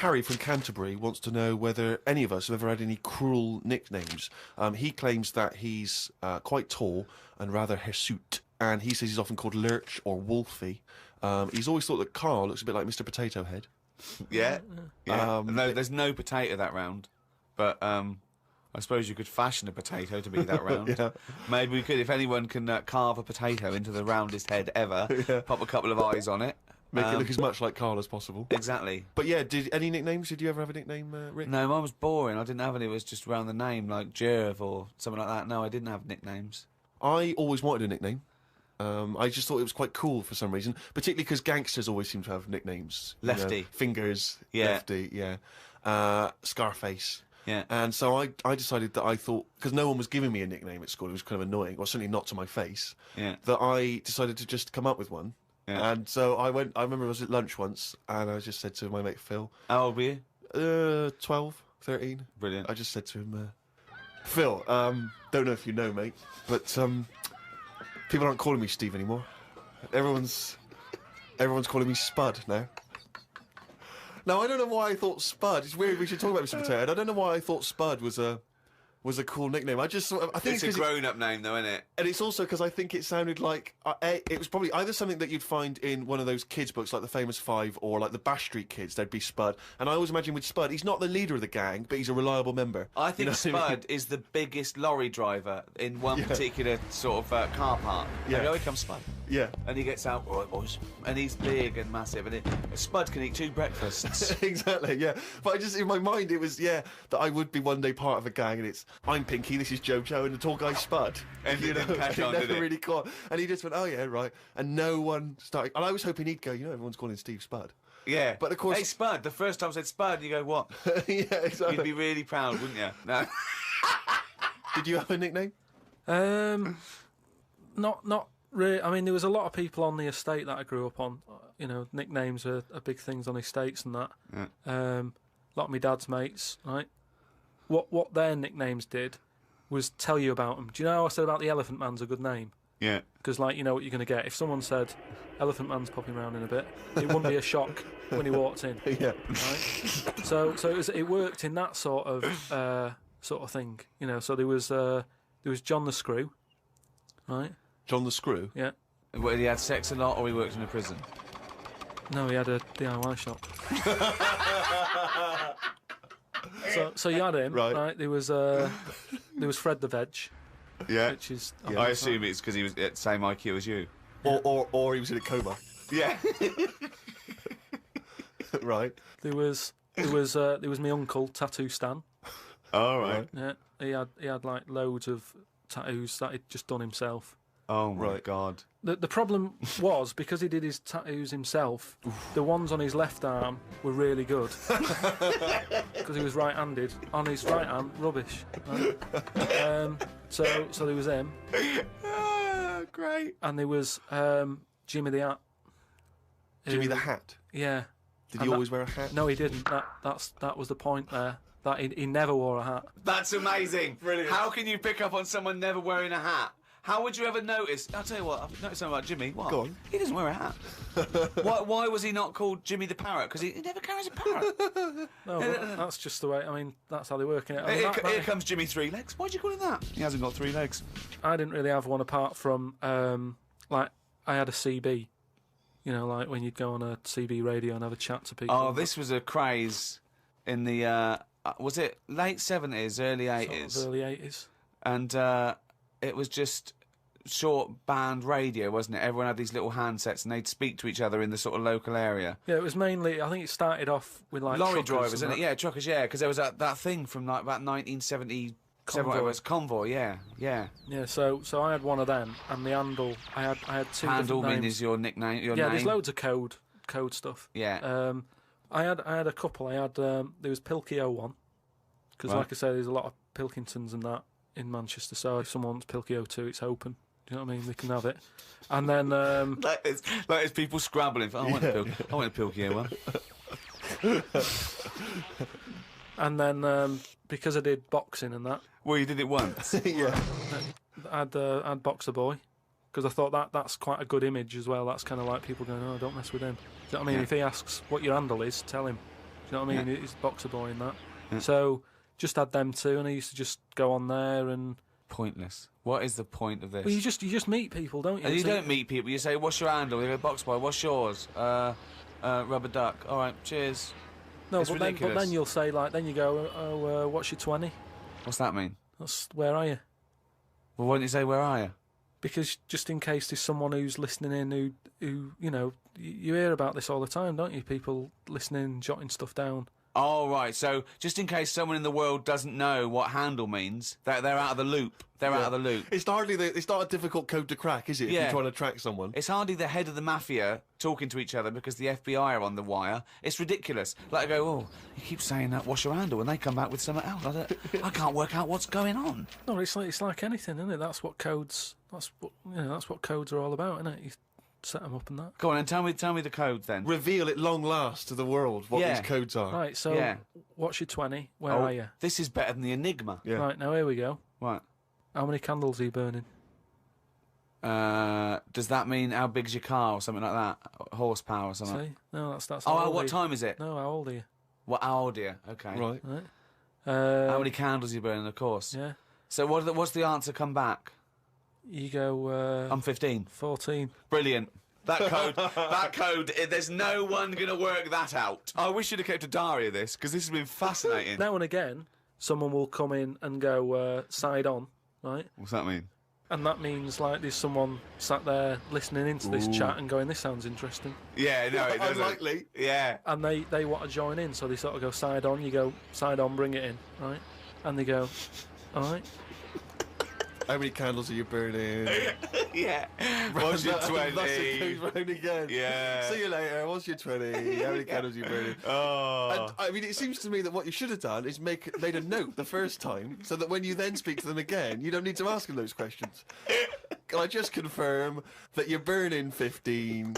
Harry from Canterbury wants to know whether any of us have ever had any cruel nicknames. He claims that he's quite tall and rather hirsute, and he says he's often called Lurch or Wolfie. He's always thought that Carl looks a bit like Mr. Potato Head. Yeah. No, there's no potato that round, but I suppose you could fashion a potato to be that round. Yeah. Maybe we could, if anyone can carve a potato into the roundest head ever, pop a couple of eyes on it. Make it look as much like Carl as possible. Exactly. But yeah, any nicknames? Did you ever have a nickname, Rick? No, mine was boring. I didn't have any. It was just around the name, like Gerv or something like that. No, I didn't have nicknames. I always wanted a nickname. I just thought it was quite cool for some reason, particularly because gangsters always seem to have nicknames. Lefty. You know, Fingers. Yeah. Lefty, yeah. Scarface. Yeah. And so I decided that I thought, because no one was giving me a nickname at school, it was kind of annoying, or certainly not to my face, that I decided to just come up with one. Yeah. And so I remember I was at lunch once, and I just said to my mate Phil. How old were you? 12, 13. Brilliant. I just said to him, Phil, don't know if you know, mate, but people aren't calling me Steve anymore. Everyone's calling me Spud now. Now, I don't know why I thought Spud. It's weird. We should talk about Mr. Potato Head. I don't know why I thought Spud was a cool nickname. I just sort of, I think it's a grown-up name, though, isn't it? And it's also because I think it sounded like it was probably either something that you'd find in one of those kids' books, like the Famous Five, or like the Bash Street Kids. There'd be Spud, and I always imagine with Spud, he's not the leader of the gang, but he's a reliable member. I think Spud is the biggest lorry driver in one particular sort of car park. Yeah. Oh, here comes Spud. Yeah. And he gets out, all right, boys. And he's big and massive, and Spud can eat 2 breakfasts. Exactly, yeah. But I just, in my mind, it was, that I would be one day part of a gang, and it's, I'm Pinky, this is Jojo, and the tall guy's Spud. And you didn't catch on, it did never it? really caught. And he just went, oh yeah, right. And no one started, and I was hoping he'd go, everyone's calling Steve Spud. Yeah. But of course... Hey, Spud, the first time I said Spud, you go, what? Yeah, exactly. You'd be really proud, wouldn't you? No. Did you have a nickname? Not really. I mean, there was a lot of people on the estate that I grew up on. Nicknames are big things on estates and that. Yeah. A lot of my dad's mates, right? What their nicknames did was tell you about them. Do you know how I said about the Elephant Man's a good name? Yeah. Because, you know what you're going to get. If someone said, Elephant Man's popping around in a bit, it wouldn't be a shock when he walked in. Yeah. Right? So it worked in that sort of thing. So there was John the Screw, right? John the Screw? Yeah. Well, he had sex a lot, or he worked in a prison? No, he had a DIY shop. So you had him, right? There was Fred the Veg. Yeah. Which is... I assume it's because he was at the same IQ as you. Or he was in a coma. Yeah. Right. There was my uncle, Tattoo Stan. All right. Yeah. He had like loads of tattoos that he'd just done himself. Oh my God. The problem was, because he did his tattoos himself, the ones on his left arm were really good. Because he was right-handed. On his right hand, rubbish. Right? So there was him. Great. And there was Jimmy the Hat. Jimmy the Hat? Yeah. Did he always wear a hat? No, he didn't. That was the point there. That he never wore a hat. That's amazing. Brilliant. How can you pick up on someone never wearing a hat? How would you ever notice? I'll tell you what, I've noticed something about Jimmy. What? Go on. He doesn't wear a hat. Why was he not called Jimmy the Parrot? Because he never carries a parrot. No, that's just the way. I mean, that's how they work in it. Here comes Jimmy Three Legs. Why'd you call him that? He hasn't got 3 legs. I didn't really have one apart from, I had a CB. Like when you'd go on a CB radio and have a chat to people. Oh, this was a craze in the, was it late 70s, early 80s? Sort of early 80s. And it was just short band radio, wasn't it? Everyone had these little handsets and they'd speak to each other in the sort of local area. Yeah, it was mainly, I think it started off with like lorry truckers drivers, and isn't it? Yeah, truckers, yeah, because there was that thing from like about 1977. Convoy. It was Convoy, yeah. Yeah, so I had one of them, and the handle, I had 2 Handle different names. means your nickname, your yeah, name. there's loads of code stuff. Yeah. I had a couple. I had there was Pilkey 01, because like I say, there's a lot of Pilkingtons and that in Manchester. So if someone wants Pilkey 02, it's open. Do you know what I mean? They can have it. And then like it's people scrabbling. I want a Pilkey 01. And then because I did boxing and that. Well, you did it once. Yeah. I'd Boxer Boy, because I thought that's quite a good image as well. That's kind of like people going, oh, don't mess with him. Do you know what I mean? Yeah. If he asks what your handle is, tell him. you know what I mean? He's a boxer boy in that. So just had them two, and I used to just go on there and. Pointless. What is the point of this? Well, you just meet people, don't you? And you don't meet people. You say, "What's your handle?" They go, "Box boy." "What's yours?" Rubber duck. All right, cheers. No, It's but ridiculous. then you'll say like, then you go, "Oh, what's your 20?" What's that mean? That's where are you? Well, why don't you say, "Where are you?" Because just in case there's someone who's listening in who you know, you hear about this all the time, don't you? People listening, jotting stuff down. Oh, right. So, just in case someone in the world doesn't know what handle means, they're out of the loop. They're out of the loop. It's not a difficult code to crack, is it? If Yeah. you're trying to track someone. It's hardly the head of the mafia talking to each other because the FBI are on the wire. It's ridiculous. Like, I go, "Oh, you keep saying that, what's your handle?" And they come back with something else. I can't work out what's going on. No, it's like anything, isn't it? That's what codes are all about, isn't it? You set them up and that. Go on, and tell me the code then. Reveal at long last to the world what Yeah. these codes are. Right, so Yeah. what's your 20? Where Oh, are you? this is better than the Enigma. Yeah. Right, now here we go. Right. How many candles are you burning? Does that mean how big's your car or something like that? Horsepower or something? See? No, that's Oh, how old what are you? time is it? No, how old are you? What, how old are you? Okay. Right. Right. How many candles are you burning, of course? Yeah. So what's the answer come back? You go, I'm 15. 14. Brilliant. That code, there's no one going to work that out. I wish you'd have kept a diary of this, because this has been fascinating. Now and again, someone will come in and go, side on, right? What's that mean? And that means, like, there's someone sat there listening into this chat and going, this sounds interesting. Yeah, no, it doesn't. Unlikely. Yeah. And they want to join in, so they sort of go side on, you go, side on, bring it in, right? And they go, all right. How many candles are you burning? Yeah. What's your 20? That's it, goes round again. Yeah. See you later. What's your 20? How many candles are you burning? Oh. And, I mean, it seems to me that what you should have done is made a note the first time, so that when you then speak to them again, you don't need to ask them those questions. Can I just confirm that you're burning 15?